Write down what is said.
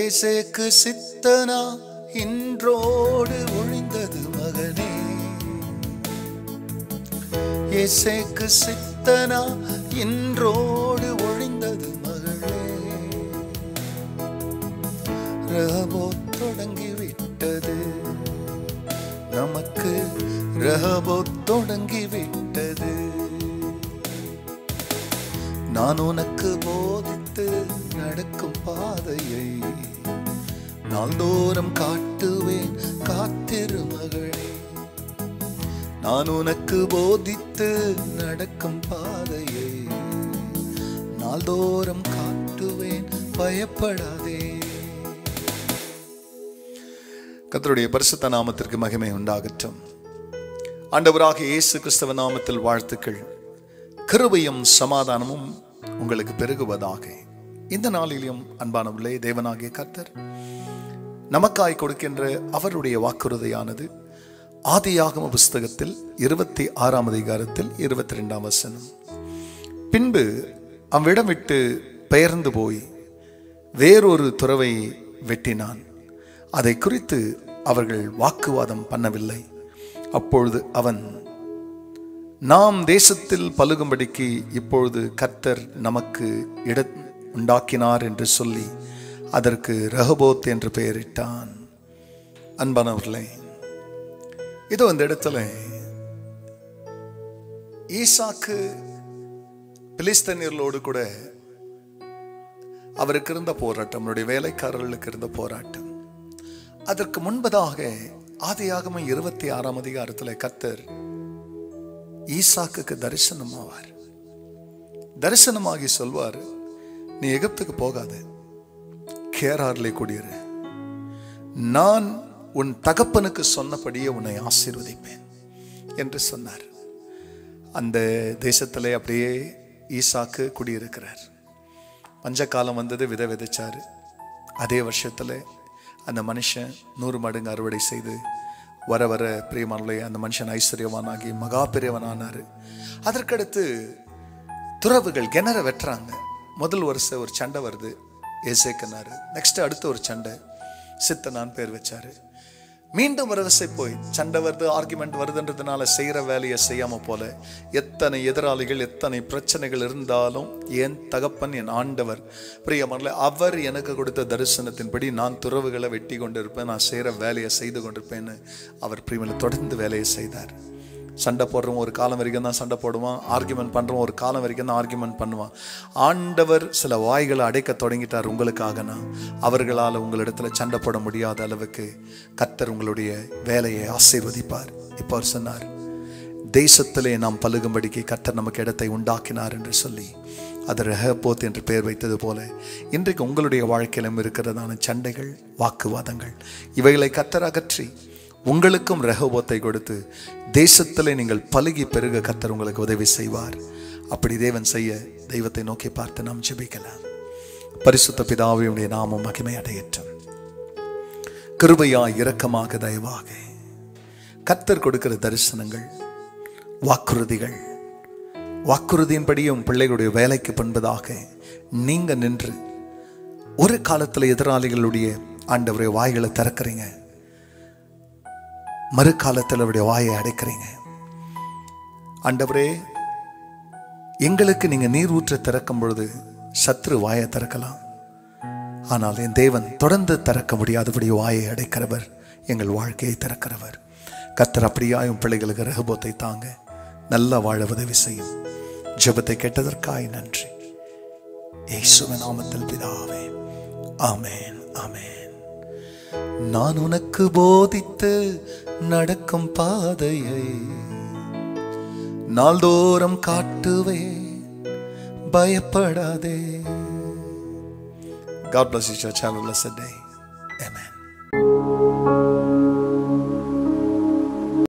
ஏசேக்கு சித்தனா இன்றோடு ஒழிந்தது மகனே. ஏசேக்கு சித்தனா இன்றோடு ஒழிந்தது மகளே. ரஹபோத் தொடங்கிவிட்டது நமக்கு, ரஹபோத் தொடங்கிவிட்டது. நான் உனக்கு போதித்து நடக்கும் பாதையை நாள்தோறும் காட்டுவேன், காத்திரு மகளே. நான் உனக்கு போதித்து நடக்கும் பாதையை நாள்தோறும் காட்டுவேன், பயப்படாதே. கர்த்தருடைய பரிசுத்த நாமத்திற்கு மகிமை உண்டாகட்டும். ஆண்டவராகிய இயேசு கிறிஸ்துவ நாமத்தில் வாழ்த்துக்கள். கிருபையும் சமாதானமும் உங்களுக்கு பெருகுவதாக. இந்த நாளிலும் அன்பானவர்களே, தேவனாகிய கர்த்தர் நமக்காய் கொடுக்கின்ற அவருடைய வாக்குறுதியானது ஆதியாகம புஸ்தகத்தில் 26ஆம் அதிகாரத்தில் 22ஆம் வசனம். பின்பு அவ்விடம் விட்டு பெயர்ந்து போய் வேறொரு துறவை வெட்டினான். அதை குறித்து அவர்கள் வாக்குவாதம் பண்ணவில்லை. அப்பொழுது அவன், நாம் தேசத்தில் பலுகும்படிக்கு இப்பொழுது கர்த்தர் நமக்கு இடம் உண்டாக்கினார் என்று சொல்லி அதற்கு ரஹபோத் என்று பெயரிட்டான். அன்பானவர்களே, இதோ இந்த இடத்துல ஈசாக்கு பிலிஸ்தீனியர்களோடு கூட அவருக்கு இருந்த போராட்டம், அவருடைய வேலைக்காரர்களுக்கு இருந்த போராட்டம். அதற்கு முன்பதாக ஆதியாகமம் 26ஆம் அதிகாரத்தில் கர்த்தர் ஈசாக்குக்கு தரிசனமாவார். தரிசனமாகி சொல்வார், நீ எகிப்துக்கு போகாத, கேராரிலே குடியிரு. நான் உன் தகப்பனுக்கு சொன்னபடியே உன்னை ஆசீர்வதிப்பேன் என்று சொன்னார். அந்த தேசத்திலே அப்படியே ஈசாக்கு குடியிருக்கிறார். பஞ்சகாலம் வந்தது, விதை விதைச்சாரு. அதே வருஷத்துல அந்த மனுஷன் 100 மடங்கு அறுவடை செய்து வர வர பிரியமானவர்களே, அந்த மனுஷன் ஐஸ்வர்யவானாகி மகா பெரியவனானாரு. அதற்கடுத்து துறவுகள் கிணற வெட்டுறாங்க. முதல் வருஷம் ஒரு சண்டை வருது, ஏசேக்குனாரு. நெக்ஸ்ட் அடுத்த ஒரு சண்டை, சித்தனான் பேர் வச்சாரு. மீண்டும் ஒரு வரிசை போய் சண்டை வருது, ஆர்குமெண்ட் வருதுன்றதுனால செய்கிற வேலையை செய்யாம போல எத்தனை எதிராளிகள், எத்தனை பிரச்சனைகள் இருந்தாலும் என் தகப்பன், என் ஆண்டவர் பிரியமானவர்களே, அவர் எனக்கு கொடுத்த தரிசனத்தின்படி நான் துறவுகளை வெட்டி கொண்டிருப்பேன், நான் செய்கிற வேலையை செய்து கொண்டிருப்பேன்னு அவர் பிரியமானவர்களே தொடர்ந்து வேலையை செய்தார். சண்டை போடுறவன் ஒரு காலம் வரைக்கும் தான் சண்டை போடுவான், ஆர்குமெண்ட் பண்ணுறவன் ஒரு காலம் வரைக்கும் தான் ஆர்குமெண்ட் பண்ணுவான். ஆண்டவர் சில வாய்களை அடைக்க தொடங்கிட்டார் உங்களுக்காகனா, அவர்களால் உங்களிடத்துல சண்டை போட முடியாத அளவுக்கு கர்த்தர் உங்களுடைய வேலையை ஆசீர்வதிப்பார். இப்போ அவர் சொன்னார், தேசத்திலே நாம் பலுகும்படிக்கு கர்த்தர் நமக்கு இடத்தை உண்டாக்கினார் என்று சொல்லி அது ரஹபோத் என்று பெயர் வைத்தது போல இன்றைக்கு உங்களுடைய வாழ்க்கையிலும் இருக்கிறதான சண்டைகள், வாக்குவாதங்கள், இவைகளை கர்த்தர் அகற்றி உங்களுக்கும் ரஹபோத்தை கொடுத்து தேசத்திலே நீங்கள் பலுகி பெருக கர்த்தர் உங்களுக்கு உதவி செய்வார். அப்படி தேவன் செய்ய தெய்வத்தை நோக்கி பார்த்து நாம் ஜெபிக்கலாம். பரிசுத்த பிதாவே, உம்முடைய நாமம் மகிமை அடையட்டும். கிருபையாய், இரக்கமாக, தயவாக கர்த்தர் கொடுக்கிற தரிசனங்கள், வாக்குறுதிகள், வாக்குறுதியின்படியும் பிள்ளைகளுடைய வேலைக்கு பண்பதாக நீங்க நின்று ஒரு காலத்தில் எதிராளிகளுடைய ஆண்டவருடைய வாய்களை திறக்கிறீங்க, மறுகாலத்தில் அவருடைய வாயை அடைக்கிறீங்க. ஆண்டவரே, எங்களுக்கு நீங்க நீர் ஊற்ற திறக்கும் பொழுது சத்ரு வாயை திறக்கலாம், ஆனால் என் தேவன் தொடர்ந்து திறக்க முடியாதபடி வாயை அடைக்கிறவர், எங்கள் வாழ்க்கையை திறக்கிறவர். கர்த்தர் அப்படியாயும் பிள்ளைகளுக்கு ரஹபோத்தை தாங்க நல்ல வாழ உதவி செய்யும். ஜெபத்தை கேட்டதற்காய் நன்றி. இயேசுவின் நாமத்தில் பிதாவே, ஆமென், ஆமென். நான் உனக்கு போதித்து நடக்கும் பாதையை நாள்தோறும் காட்டுவேன், பயப்படாதே. God bless you, church. Have a blessed day. Amen.